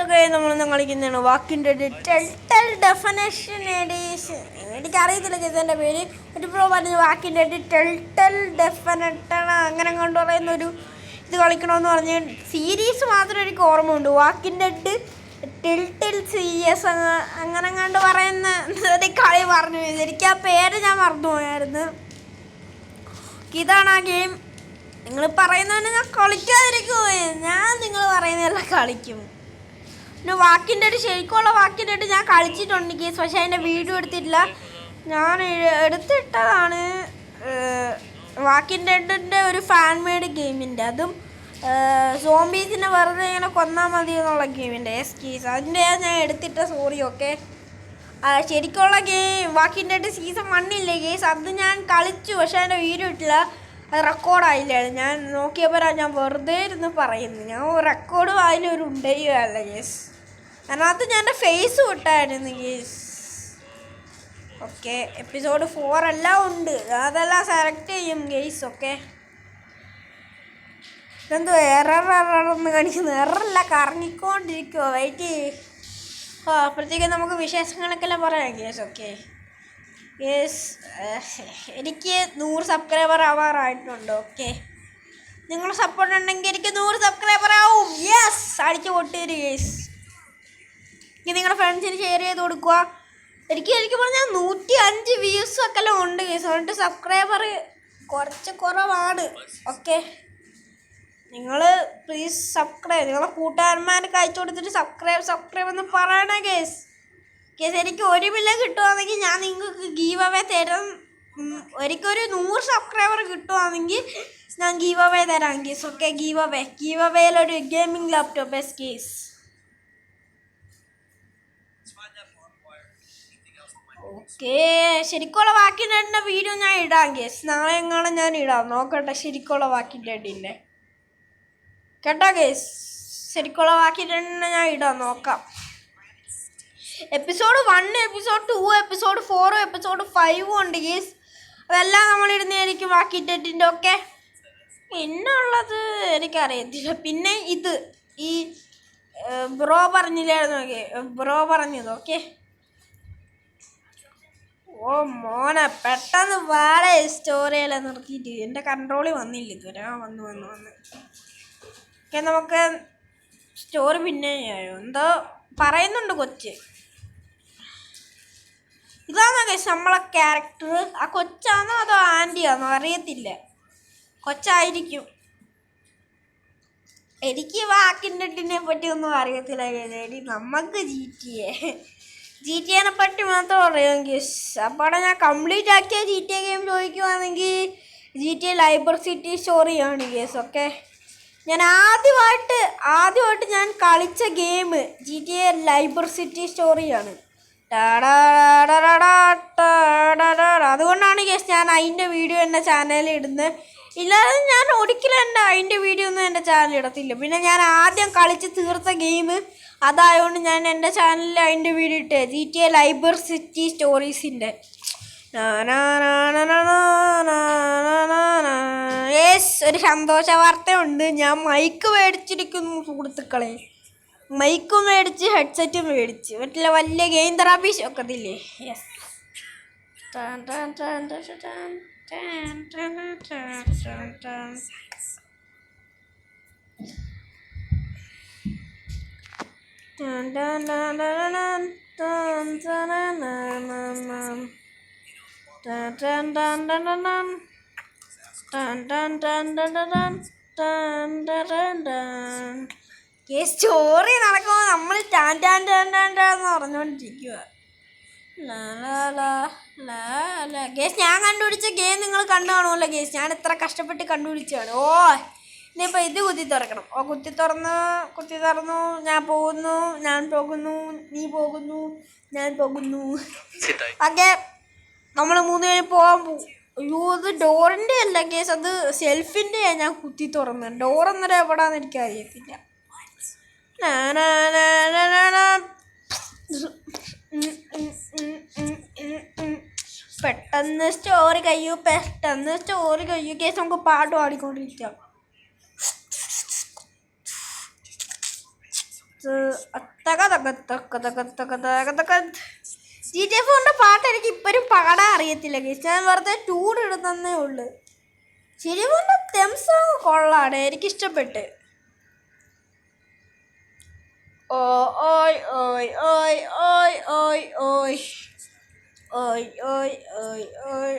നമ്മളിന്ന് കളിക്കുന്നതാണ് വാക്കിൻ്റെ ടെൽ ഡെഫിനേഷൻ എഡീഷൻ. എനിക്കറിയത്തില്ല ചേച്ചൻ്റെ പേര്. ഒരു പ്രോ പറഞ്ഞു വാക്കിൻ്റെ ടെൽ ഡെഫിനറ്റാണ് അങ്ങനെ കൊണ്ട് പറയുന്നൊരു ഇത് കളിക്കണമെന്ന് പറഞ്ഞ് സീരീസ് മാത്രമേ എനിക്ക് ഓർമ്മയുണ്ട്. വാക്കിൻ്റെ ടെൽ CS അങ്ങനെ കണ്ട് പറയുന്ന ഒരു കളി പറഞ്ഞു. എനിക്ക് ആ പേര് ഞാൻ മറന്നുപോയായിരുന്നു. ഇതാണ് ആ ഗെയിം. നിങ്ങൾ പറയുന്നതിന് ഞാൻ കളിക്കാതിരിക്കുമോ? ഞാൻ നിങ്ങൾ പറയുന്നതെല്ലാം കളിക്കും. പിന്നെ വാക്കിൻ്റെ ശരിക്കുള്ള വാക്കിൻ്റെ ഞാൻ കളിച്ചിട്ടുണ്ട് കേസ്, പക്ഷേ അതിൻ്റെ വീഡിയോ എടുത്തിട്ടില്ല. ഞാൻ എടുത്തിട്ടതാണ് വാക്കിൻ്റെ ഒരു ഫാൻ മെയ്ഡ് ഗെയിമിൻ്റെ. അതും സോംബീസിനെ വെറുതെ ഇങ്ങനെ കൊന്നാൽ മതി എന്നുള്ള ഗെയിമിൻ്റെ കേസ്. അതിൻ്റെ ഞാൻ എടുത്തിട്ട. സോറി. ഓക്കെ, ശരിക്കുള്ള ഗെയിം വാക്കിൻ്റെ സീസൺ 1 ഇല്ലേ കേസ്, അത് ഞാൻ കളിച്ചു, പക്ഷേ അതിൻ്റെ വീഡിയോ ഇട്ടില്ല. അത് റെക്കോർഡായില്ലായിരുന്നു. ഞാൻ നോക്കിയപ്പോഴാണ് ഞാൻ വെറുതെ ഇരുന്ന് പറയുന്നു. ഞാൻ റെക്കോർഡും അതിലൊരു ഉണ്ടയോ അല്ല കേസ്. അതിനകത്ത് ഞാൻ എൻ്റെ ഫേസ് വിട്ടായിരുന്നു കേസ്. ഓക്കെ, എപ്പിസോഡ് 4 എല്ലാം ഉണ്ട്. അതെല്ലാം സെലക്ട് ചെയ്യും കേസ്. ഓക്കെ, ഇതെന്തോ എററെന്ന് കാണിക്കുന്നു. എററല്ല, കറങ്ങിക്കൊണ്ടിരിക്കുമോ. വെയിറ്റ് അപ്പോഴത്തേക്കും നമുക്ക് വിശേഷങ്ങളൊക്കെ എല്ലാം പറയാം കേസ്. ഓക്കെ യെസ്, എനിക്ക് 100 സബ്സ്ക്രൈബർ ആവാറായിട്ടുണ്ട്. ഓക്കെ, നിങ്ങൾ സപ്പോർട്ട് ഉണ്ടെങ്കിൽ എനിക്ക് 100 സബ്സ്ക്രൈബർ ആവും. യെസ്, അടിച്ചു പൊട്ടിയൊരു കേസ്. ഇനി നിങ്ങളുടെ ഫ്രണ്ട്സിന് ഷെയർ ചെയ്ത് കൊടുക്കുക. എനിക്ക് പറഞ്ഞാൽ 105 വ്യൂസൊക്കെ എല്ലാം ഉണ്ട് കേസ്. അതുകൊണ്ട് സബ്സ്ക്രൈബർ കുറച്ച് കുറവാണ്. ഓക്കെ, നിങ്ങൾ പ്ലീസ് സബ്സ്ക്രൈബ്. നിങ്ങളുടെ കൂട്ടുകാരന്മാർക്ക് അയച്ചു കൊടുത്തിട്ട് സബ്സ്ക്രൈബ് എന്ന് പറയണേ കേസ്. എനിക്ക് 1 മില്യൺ കിട്ടുവാണെങ്കിൽ ഞാൻ നിങ്ങൾക്ക് ഗീവ് അവേ തരാം. ഒരിക്കൊരു 100 സബ്സ്ക്രൈബർ കിട്ടുവാണെങ്കിൽ ഞാൻ ഗീവ് അവേ തരാം കേസ്. ഓക്കെ, ഗീവ് അവേയിലൊരു ഗെയിമിംഗ് ലാപ്ടോപ്പ് എസ് കേസ്. ഓക്കെ, ശരിക്കുള്ള വാക്കിൻ്റെ വീഡിയോ ഞാൻ ഇടാം കേസ്. നാളെ എങ്ങാനും ഞാൻ ഇടാം. നോക്കട്ടെ ശരിക്കുള്ള വാക്കിൻ്റെ ഇല്ലേ കേട്ടോ കേസ്. ശരിക്കുള്ള വാക്കിൻ്റെ ഞാൻ ഇടാം, നോക്കാം. എപ്പിസോഡ് 1, എപ്പിസോഡ് 2, എപ്പിസോഡ് 4, എപ്പിസോഡ് 5 ഉണ്ട് കേസ്. അതെല്ലാം നമ്മളിടുന്നതായിരിക്കും വാക്കിൻ്റെ. ഓക്കെ, പിന്നുള്ളത് എനിക്കറിയത്തില്ല. പിന്നെ ഇത് ഈ ബ്രോ പറഞ്ഞില്ലായിരുന്നു. ഓക്കെ, ബ്രോ പറഞ്ഞത്. ഓക്കെ, ഓ മോനെ പെട്ടെന്ന് വാടേ സ്റ്റോറിയെല്ലാം നിർത്തിയിട്ട് എൻ്റെ കൺട്രോളിൽ വന്നില്ല ഇതുവരെ. വന്നു ഓക്കെ, നമുക്ക് സ്റ്റോറി പിന്നെ എന്തോ പറയുന്നുണ്ട് കൊച്ച്. ഇതാണോ കേസ് നമ്മളെ ക്യാരക്ടർ? ആ കൊച്ചാണോ അതോ ആൻറ്റിയാണോ അറിയത്തില്ല. കൊച്ചായിരിക്കും. എനിക്ക് വാക്കിൻ്റെ പറ്റി ഒന്നും അറിയത്തില്ല. നമുക്ക് GTA പറ്റി മാത്രം അറിയാം കേസ്. അപ്പോൾ ഞാൻ കംപ്ലീറ്റ് ആക്കിയ GTA ഗെയിം ചോദിക്കുവാണെങ്കിൽ GTA ലൈബർ സിറ്റി സ്റ്റോറിയാണ് കേസ്. ഓക്കെ, ഞാൻ ആദ്യമായിട്ട് ഞാൻ കളിച്ച ഗെയിം GTA ലൈബർ സിറ്റി സ്റ്റോറിയാണ്. അതുകൊണ്ടാണ് കേസ് ഞാൻ അതിൻ്റെ വീഡിയോ എൻ്റെ ചാനലിൽ ഇടുന്നത്. ഇല്ലാതെ ഞാൻ ഒരിക്കലും അതിൻ്റെ വീഡിയോ ഒന്നും എൻ്റെ ചാനലിൽ ഇടത്തില്ല. പിന്നെ ഞാൻ ആദ്യം കളിച്ച് തീർത്ത ഗെയിം അതായതുകൊണ്ട് ഞാൻ എൻ്റെ ചാനലിൽ അതിൻ്റെ വീഡിയോ ഇട്ടേ. GTA ലൈബർ സിറ്റി സ്റ്റോറീസിൻ്റെ. യെസ്, ഒരു സന്തോഷ വാർത്തയുണ്ട്. ഞാൻ മൈക്ക് മേടിച്ചിരിക്കുന്നു സുഹൃത്തുക്കളെ. മൈക്കും മേടിച്ച് ഹെഡ്സെറ്റും മേടിച്ച് മറ്റുള്ള വലിയ ഗെയിം തെറാപ്പി ഒക്കത്തില്ലേ. യെസ്, സ്റ്റോറി നടക്കുമ്പോൾ നമ്മൾ എന്ന് പറഞ്ഞുകൊണ്ടിരിക്കുക. ഗേസ്, ഞാൻ കണ്ടുപിടിച്ച ഗെയിം നിങ്ങൾ കണ്ടു കാണുമല്ലോ ഗേസ്. ഞാൻ ഇത്ര കഷ്ടപ്പെട്ട് കണ്ടുപിടിച്ചതാണ്. ഓ, ഇനിയിപ്പോൾ ഇത് കുത്തി തുറക്കണം. ഓ, കുത്തി തുറന്നു. ഞാൻ പോകുന്നു, നീ പോകുന്നു, ഞാൻ പോകുന്നു. ഓക്കെ, നമ്മൾ 3 പേര് പോകാൻ പോകും. അയ്യോ, അത് ഡോറിൻ്റെ അല്ല കേസ്, അത് ഷെൽഫിൻ്റെയാണ്. ഞാൻ കുത്തി തുറന്നത്. ഡോർ അന്നേരം എവിടാന്ന് എനിക്കറിയത്തില്ല. പെട്ടെന്ന് സ്റ്റോറി കഴിയൂ കേസ്. നമുക്ക് പാട്ട് പാടിക്കൊണ്ടിരിക്കാം. GTA 4 പാട്ട് എനിക്ക് ഇപ്പോഴും പാടാൻ അറിയത്തില്ല ഗൈസ്. ഞാൻ വെറുതെ ടൂർ ഇടുന്നേ ഉള്ളു. GTA 4 തെം song കൊള്ളാണ്, എനിക്കിഷ്ടപ്പെട്ട്. ഓ ഓയ് ഓയ് ഓയ് ഓയ് ഓയ് ഓയ് ഓയ് ഓയ് ഓയ് ഓയ് ഓയ്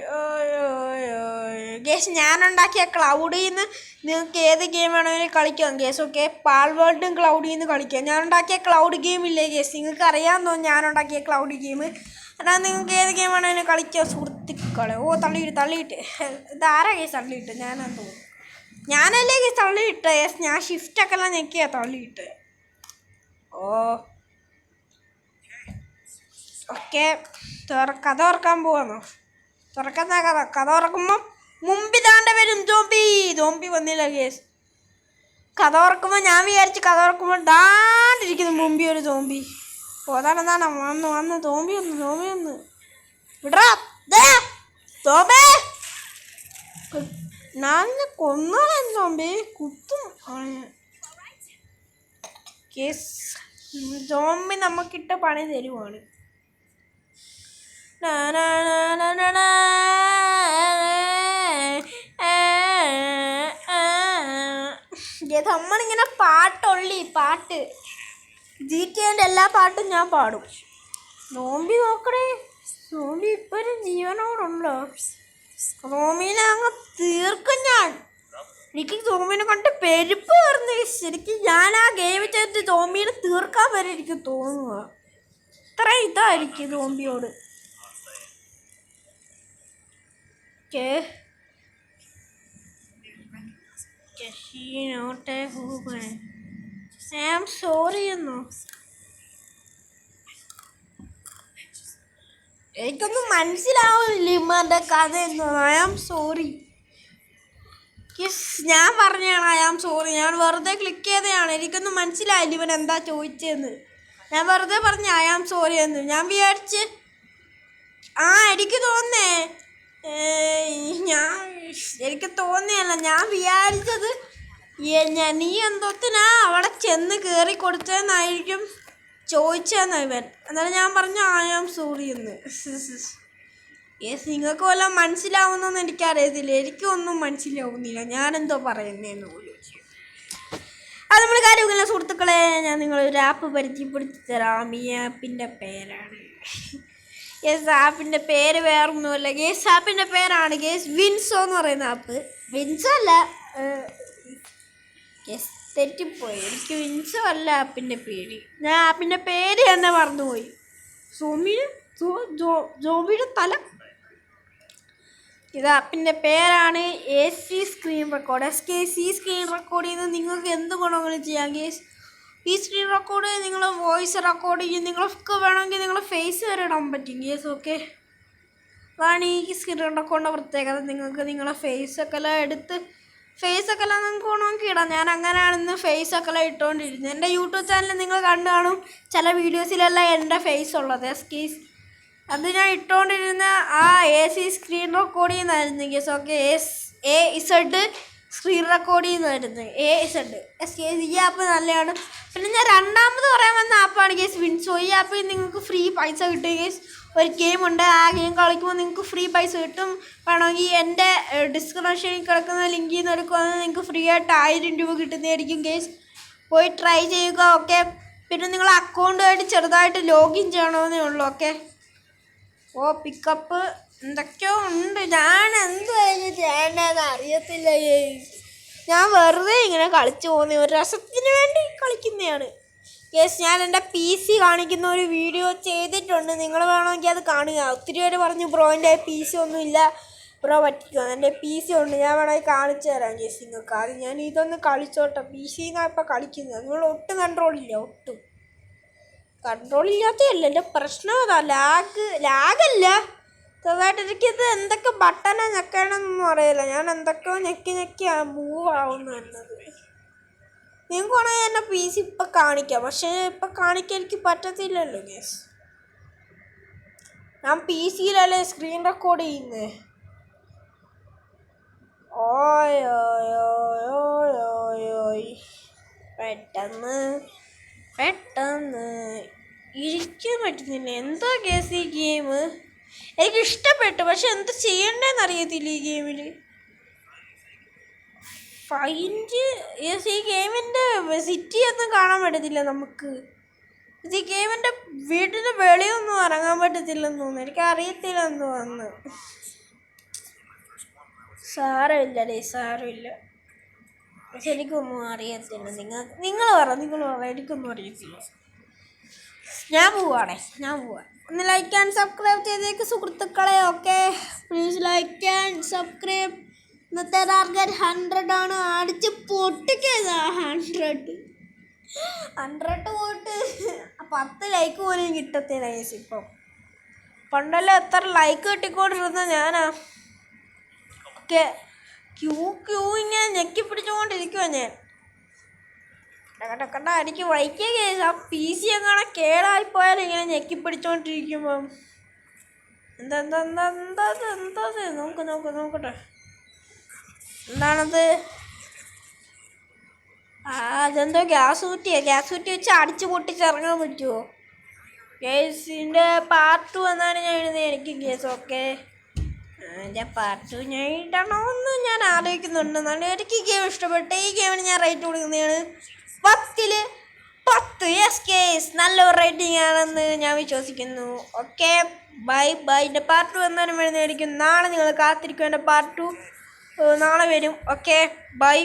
ഓയ് ഓയ്. ഗേസ് ഞാനുണ്ടാക്കിയ ക്ലൗഡിൽ നിന്ന് നിങ്ങൾക്ക് ഏത് ഗെയിം വേണമെങ്കിലും കളിക്കാം ഗേസ്. ഓക്കെ, പാൽ വേൾഡും ക്ലൗഡിൽ നിന്ന് കളിക്കാം. ഞാനുണ്ടാക്കിയ ക്ലൗഡ് ഗെയിം ഇല്ലേ ഗേസ്, നിങ്ങൾക്ക് അറിയാമെന്ന് തോന്നുന്നു ഞാനുണ്ടാക്കിയ ക്ലൗഡ് ഗെയിം. എന്നാൽ നിങ്ങൾക്ക് ഏത് ഗെയിം വേണമെങ്കിലും കളിക്കാം സുഹൃത്തുക്കളെ. ഓ തള്ളിയിട്ട് ഇതാരാ ഗേസ് തള്ളിയിട്ട്? ഞാനെന്ന് തോന്നുന്നു, ഞാനല്ലേ ഗേസ് തള്ളിയിട്ട്. യെസ്, ഞാൻ ഷിഫ്റ്റൊക്കെ എല്ലാം ഞെക്കിയാ തള്ളിയിട്ട്. ഓ ഓക്കെ, കഥ തുറക്കാൻ പോവാന്നോ? തുറക്കുന്ന കഥ തുറക്കുമ്പം മുമ്പിതാണ്ട് വരും സോംബി വന്നില്ല ഗേസ്. കഥ തുറക്കുമ്പോൾ ഞാൻ വിചാരിച്ച് കഥ തുറക്കുമ്പോൾ ഡാണ്ടിരിക്കുന്നു മുമ്പി ഒരു സോംബി. അതാണ് വന്ന് സോംബി വന്ന് വിടറാ സോംബി. ഞാൻ കൊന്നോളാം സോംബി, കുത്തും കേസ്. സോംബി നമുക്കിട്ട് പണി തരുവാണ്. നമ്മളിങ്ങനെ പാട്ട് GTA എല്ലാ പാട്ടും ഞാൻ പാടും. സോംബി നോക്കണേ, സോംബി ഇപ്പോഴും ജീവനോടുണ്ടോ? സോംബിനെ അങ്ങ് തീർക്കും ഞാൻ. എനിക്ക് സോംബിനെ കണ്ട് പെരുപ്പ് പറഞ്ഞു. ശരിക്കും ഞാൻ ആ ഗെയിം ചെയ്തിട്ട് സോംബിനെ തീർക്കാൻ വരെ എനിക്ക് തോന്നുക. ഇത്ര ഇതായിരിക്കും സോംബിയോട്. സോറി എന്നോ? എനിക്കൊന്നും മനസ്സിലാവുന്നില്ല ഇമ്മന്റെ കഥ എന്നോ. I am sorry. ഞാൻ പറഞ്ഞാണ് ഐ ആം സോറി. ഞാൻ വെറുതെ ക്ലിക്ക് ചെയ്തതാണ്, എനിക്കൊന്നും മനസ്സിലായില്ല ഇവൻ എന്താ ചോദിച്ചതെന്ന്. ഞാൻ വെറുതെ പറഞ്ഞു ഐ ആം സോറി എന്ന്. ഞാൻ വിചാരിച്ച് എനിക്ക് തോന്നേ എനിക്ക് തോന്നിയല്ല, ഞാൻ വിചാരിച്ചത് നീ എന്തോത്തിനാ അവിടെ ചെന്ന് കയറി കൊടുത്തതെന്നായിരിക്കും ചോദിച്ചതെന്ന് ഇവൻ. എന്നാലും ഞാൻ പറഞ്ഞു ഐ ആം സോറി എന്ന്. നിങ്ങൾക്ക് വല്ലതും മനസ്സിലാവുന്നതെന്ന് എനിക്കറിയത്തില്ല, എനിക്കൊന്നും മനസ്സിലാവുന്നില്ല ഞാനെന്തോ പറയുന്നതെന്ന് പോലും. അത് നമ്മൾ കാര്യമില്ല സുഹൃത്തുക്കളെ. ഞാൻ നിങ്ങളൊരു ആപ്പ് പരിചയപ്പെടുത്തി തരാം. ഈ ആപ്പിൻ്റെ പേരാണ് ആപ്പിൻ്റെ പേര് വേറൊന്നുമല്ല ഗേസ്. ആപ്പിൻ്റെ പേരാണ് ഗേസ് വിൻസോ എന്ന് പറയുന്ന ആപ്പ്. വിൻസോ അല്ല ഗേസ്, തെറ്റിപ്പോയി. എനിക്ക് വിൻസോ അല്ല ആപ്പിൻ്റെ പേര്. ഞാൻ ആപ്പിൻ്റെ പേര് തന്നെ മറന്നുപോയി. സോംബിയുടെ തല. ഇത് ആപ്പിൻ്റെ പേരാണ് AC screen record. SKC screen record ചെയ്ത് നിങ്ങൾക്ക് എന്ത് ഗുണങ്ങളും ചെയ്യാം ഗേസ്. ഈ സ്ക്രീൻ റെക്കോർഡ് നിങ്ങൾ വോയിസ് റെക്കോർഡ് ചെയ്യും, നിങ്ങൾക്ക് വേണമെങ്കിൽ നിങ്ങളുടെ ഫേസ് വരെ ഇടാൻ പറ്റും ഗേസ്. ഓക്കെ, അതാണ് ഈ സ്ക്രീൻ റെക്കോർഡിൻ്റെ പ്രത്യേകത. നിങ്ങൾക്ക് നിങ്ങളുടെ ഫേസൊക്കെ എല്ലാം നിങ്ങൾക്ക് വേണമെങ്കിൽ ഇടാം. ഞാൻ അങ്ങനെയാണെന്ന് ഫേസൊക്കെ എല്ലാം ഇട്ടുകൊണ്ടിരുന്നത്. എൻ്റെ യൂട്യൂബ് ചാനൽ നിങ്ങൾ കണ്ടു കാണും, ചില വീഡിയോസിലെല്ലാം എൻ്റെ ഫേസ് ഉള്ളത്. അത് ഞാൻ ഇട്ടുകൊണ്ടിരുന്ന ആ AC സ്ക്രീൻ റെക്കോർഡ് ചെയ്യുന്നതായിരുന്നു guys. Okay, AZ screen record ചെയ്യുന്നതായിരുന്നു. AZ ഈ ആപ്പ് നല്ലതാണ്. പിന്നെ ഞാൻ രണ്ടാമത് പറയാൻ വന്ന ആപ്പാണ് ഗേസ് വിൻസോ. ഈ ആപ്പിൽ നിങ്ങൾക്ക് ഫ്രീ പൈസ കിട്ടും ഗേസ്. ഒരു ഗെയിമുണ്ട്, ആ ഗെയിം കളിക്കുമ്പോൾ നിങ്ങൾക്ക് ഫ്രീ പൈസ കിട്ടും. വേണമെങ്കിൽ എൻ്റെ ഡിസ്ക്രിപ്ഷനിൽ കിടക്കുന്ന ലിങ്കിൽ നിന്ന് എടുക്കുകയാണെങ്കിൽ നിങ്ങൾക്ക് ഫ്രീ ആയിട്ട് 1000 രൂപ കിട്ടുന്നതായിരിക്കും ഗേസ്. പോയി ട്രൈ ചെയ്യുക. ഓക്കെ, പിന്നെ നിങ്ങൾ അക്കൗണ്ടുമായിട്ട് ചെറുതായിട്ട് ലോഗിൻ ചെയ്യണമെന്നേ ഉള്ളൂ. ഓക്കെ, പിക്കപ്പ് എന്തൊക്കെയോ ഉണ്ട്. ഞാൻ എന്ത് ചെയ്യേണ്ടതെന്ന് അറിയത്തില്ല. ഞാൻ വെറുതെ ഇങ്ങനെ കളിച്ചു പോകുന്ന ഒരു രസത്തിന് വേണ്ടി കളിക്കുന്നതാണ് യെസ്. ഞാൻ എൻ്റെ PC കാണിക്കുന്ന ഒരു വീഡിയോ ചെയ്തിട്ടുണ്ട്, നിങ്ങൾ വേണമെങ്കിൽ അത് കാണുക. ഒത്തിരി പേര് പറഞ്ഞു ബ്രോ എൻ്റെ PC ഒന്നുമില്ല ബ്രോ പറ്റിക്കുക. എൻ്റെ PC ഉണ്ട്, ഞാൻ വേണമെങ്കിൽ കാണിച്ചു തരാം യെസ് നിങ്ങൾക്ക്. അത് ഞാൻ ഇതൊന്ന് കളിച്ചോട്ടെ. PC-ന്നാണ് ഇപ്പോൾ കളിക്കുന്നത്. നിങ്ങൾ ഒട്ടും കൺട്രോളില്ല, ഒട്ടും കൺട്രോളില്ലാത്തതല്ല എൻ്റെ പ്രശ്നം. അതാ ലാഗല്ല, ചെറുതായിട്ട് എനിക്കിത് എന്തൊക്കെ ബട്ടണാ ഞെക്കണമെന്നൊന്നും അറിയില്ല. ഞാൻ എന്തൊക്കെയോ ഞെക്കി മൂവ് ആവുന്നു എന്നത്. നിങ്ങൾക്ക് വേണമെങ്കിൽ എൻ്റെ PC ഇപ്പം കാണിക്കാം, പക്ഷേ ഇപ്പം കാണിക്കാൻ എനിക്ക് പറ്റത്തില്ലല്ലോ ഗേസ്. ഞാൻ PC-യിലല്ലേ സ്ക്രീൻ റെക്കോർഡ് ചെയ്യുന്നത്. ഓയ് പെട്ടെന്ന് പെട്ടെന്ന് ഇരിക്കാൻ പറ്റുന്നില്ല. എന്താ കേസ് ഈ ഗെയിം? എനിക്ക് ഇഷ്ടപ്പെട്ടു, പക്ഷെ എന്ത് ചെയ്യണ്ടേന്ന് അറിയത്തില്ല ഈ ഗെയിമിൽ. ഫൈൻഡ് ഈ ഗെയിമിൻ്റെ സിറ്റി ഒന്നും കാണാൻ പറ്റത്തില്ല നമുക്ക്. ഈ ഗെയിമിൻ്റെ വീടിൻ്റെ വെളിയൊന്നും ഇറങ്ങാൻ പറ്റത്തില്ലെന്ന് തോന്നുന്നു. എനിക്ക് അറിയത്തില്ലെന്ന് തോന്നുന്നു. സാരമില്ലടേ, സാരമില്ല. പക്ഷെ എനിക്കൊന്നും അറിയത്തില്ല. നിങ്ങൾ പറ, എനിക്കൊന്നും അറിയത്തില്ല. ഞാൻ പോവാണേ. ഒന്ന് ലൈക്ക് ആൻഡ് സബ്സ്ക്രൈബ് ചെയ്തേക്ക് സുഹൃത്തുക്കളെ. Okay, please like and subscribe. ഇന്നത്തെ ടാർഗറ്റ് 100 ആണ്. അടിച്ച് പൊട്ടിക്കതാ 100 പോയിട്ട് 10 ലൈക്ക് പോലും കിട്ടത്തില്ല ഗൈസ്. ഇപ്പം പണ്ടെല്ലാം എത്ര ലൈക്ക് കിട്ടിക്കൊണ്ടിരുന്ന ഞാനാ. ഓക്കെ, ക്യൂ ഇങ്ങനെ ഞെക്കി പിടിച്ചുകൊണ്ടിരിക്കുവാ ഞാൻ. കണ്ട എനിക്ക് വൈക്കിയ കേസ്. ആ PC എങ്ങനെ കേടായിപ്പോയാലും ഇങ്ങനെ ഞെക്കി പിടിച്ചോണ്ടിരിക്കുമ്പം നോക്കട്ടെ എന്താണത്. അതെന്തോ ഗ്യാസ് കുറ്റി വെച്ച് അടിച്ച് പൊട്ടിച്ചിറങ്ങാൻ പറ്റുമോ? കേസിൻ്റെ പാർട്ട് 2 എന്നാണ് ഞാൻ എഴുതുന്നത് എനിക്ക് കേസ്. ഓക്കെ, എൻ്റെ പാർട്ട് 2 ഞാൻ ഇടണമെന്ന് ഞാൻ ആലോചിക്കുന്നുണ്ട്. എന്നാലും എനിക്ക് ഈ ഗെയിം ഇഷ്ടപ്പെട്ടു. ഈ ഗെയിമിന് ഞാൻ റേറ്റ് കൊടുക്കുന്നതാണ് 10 ൽ 10. യെസ് കേസ്, നല്ലൊരു റേറ്റിംഗ് ആണെന്ന് ഞാൻ വിശ്വസിക്കുന്നു. Okay, by. എൻ്റെ പാർട്ട് 2 എന്നാലും എഴുതുന്നതായിരിക്കും. നാളെ നിങ്ങൾ കാത്തിരിക്കും, എൻ്റെ പാർട്ട് 2 നാളെ വരും. Okay, by.